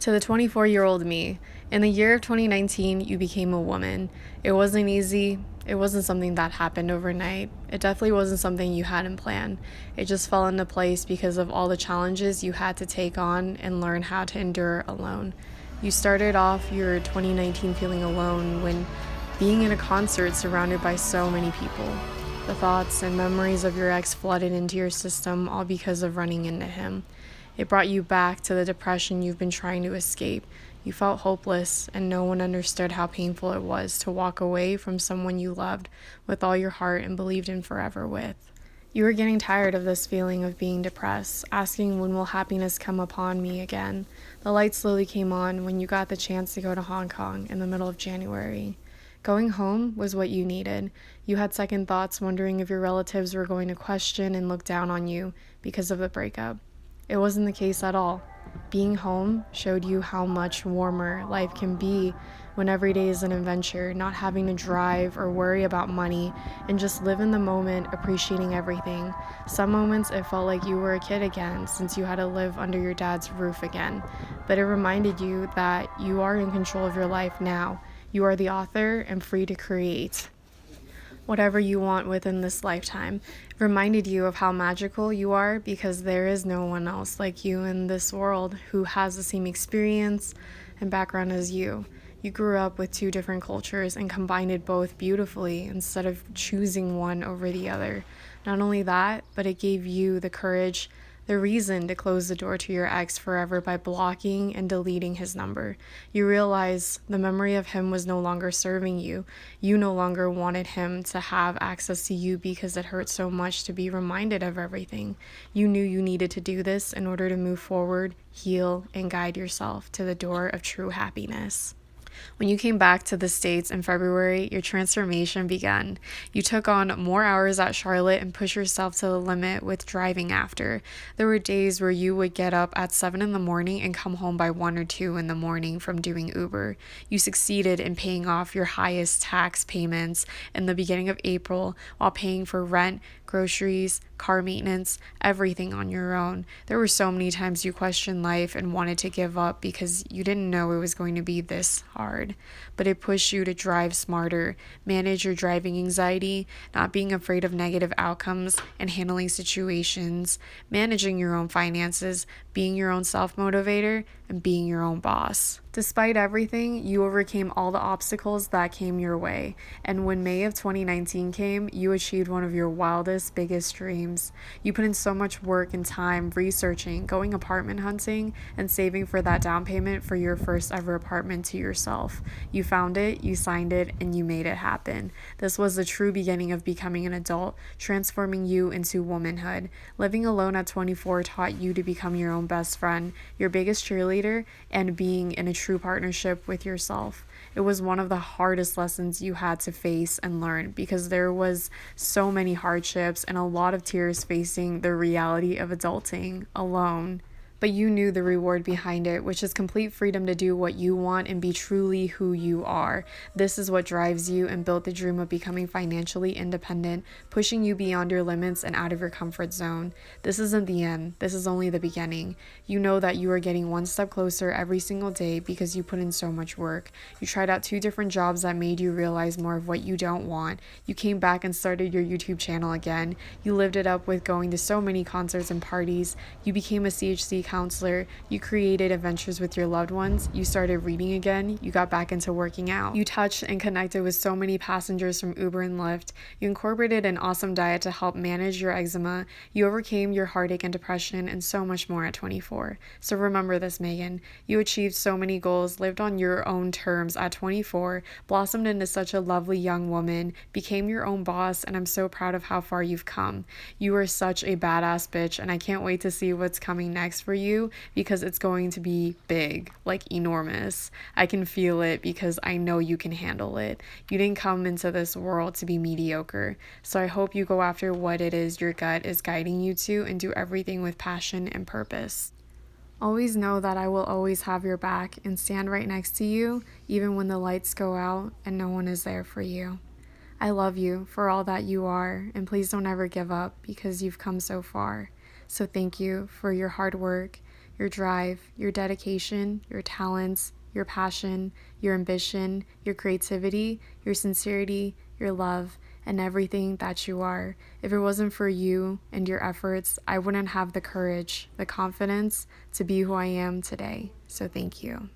To the 24-year-old me, in the year of 2019, you became a woman. It wasn't easy. It wasn't something that happened overnight. It definitely wasn't something you hadn't planned. It just fell into place because of all the challenges you had to take on and learn how to endure alone. You started off your 2019 feeling alone when being in a concert surrounded by so many people. The thoughts and memories of your ex flooded into your system, all because of running into him. It brought you back to the depression you've been trying to escape. You felt hopeless, and no one understood how painful it was to walk away from someone you loved with all your heart and believed in forever with. You were getting tired of this feeling of being depressed, asking when will happiness come upon me again. The light slowly came on when you got the chance to go to Hong Kong in the middle of January. Going home was what you needed. You had second thoughts, wondering if your relatives were going to question and look down on you because of the breakup. It wasn't the case at all. Being home showed you how much warmer life can be when every day is an adventure, not having to drive or worry about money, and just live in the moment, appreciating everything. Some moments it felt like you were a kid again, since you had to live under your dad's roof again. But it reminded you that you are in control of your life now. You are the author and free to create whatever you want within this lifetime. It reminded you of how magical you are because there is no one else like you in this world who has the same experience and background as you. You grew up with two different cultures and combined it both beautifully instead of choosing one over the other. Not only that, but it gave you the courage, the reason to close the door to your ex forever by blocking and deleting his number. You realize the memory of him was no longer serving you. You no longer wanted him to have access to you because it hurt so much to be reminded of everything. You knew you needed to do this in order to move forward, heal, and guide yourself to the door of true happiness. When you came back to the States in February, your transformation began. You took on more hours at Charlotte and pushed yourself to the limit with driving after. There were days where you would get up at 7 in the morning and come home by 1 or 2 in the morning from doing Uber. You succeeded in paying off your highest tax payments in the beginning of April while paying for rent, groceries, car maintenance, everything on your own. There were so many times you questioned life and wanted to give up because you didn't know it was going to be this hard. But it pushed you to drive smarter, manage your driving anxiety, not being afraid of negative outcomes, and handling situations, managing your own finances, being your own self-motivator, and being your own boss. Despite everything, you overcame all the obstacles that came your way. And when May of 2019 came, you achieved one of your wildest, biggest dreams. You put in so much work and time researching, going apartment hunting, and saving for that down payment for your first ever apartment to yourself. You found it, you signed it, and you made it happen. This was the true beginning of becoming an adult, transforming you into womanhood. Living alone at 24 taught you to become your own best friend, your biggest cheerleader, and being in a true partnership with yourself. It was one of the hardest lessons you had to face and learn because there was so many hardships and a lot of tears facing the reality of adulting alone. But you knew the reward behind it, which is complete freedom to do what you want and be truly who you are. This is what drives you and built the dream of becoming financially independent, pushing you beyond your limits and out of your comfort zone. This isn't the end. This is only the beginning. You know that you are getting one step closer every single day because you put in so much work. You tried out 2 different jobs that made you realize more of what you don't want. You came back and started your YouTube channel again. You lived it up with going to so many concerts and parties. You became a CHC counselor, you created adventures with your loved ones, you started reading again, you got back into working out. You touched and connected with so many passengers from Uber and Lyft. You incorporated an awesome diet to help manage your eczema. You overcame your heartache and depression and so much more at 24. So remember this, Megan. You achieved so many goals, lived on your own terms at 24, blossomed into such a lovely young woman, became your own boss, and I'm so proud of how far you've come. You are such a badass bitch, and I can't wait to see what's coming next for you because it's going to be big, like enormous. I can feel it because I know you can handle it. You didn't come into this world to be mediocre. So I hope you go after what it is your gut is guiding you to and do everything with passion and purpose. Always know that I will always have your back and stand right next to you, even when the lights go out and no one is there for you. I love you for all that you are, and please don't ever give up because you've come so far. So thank you for your hard work, your drive, your dedication, your talents, your passion, your ambition, your creativity, your sincerity, your love, and everything that you are. If it wasn't for you and your efforts, I wouldn't have the courage, the confidence to be who I am today. So thank you.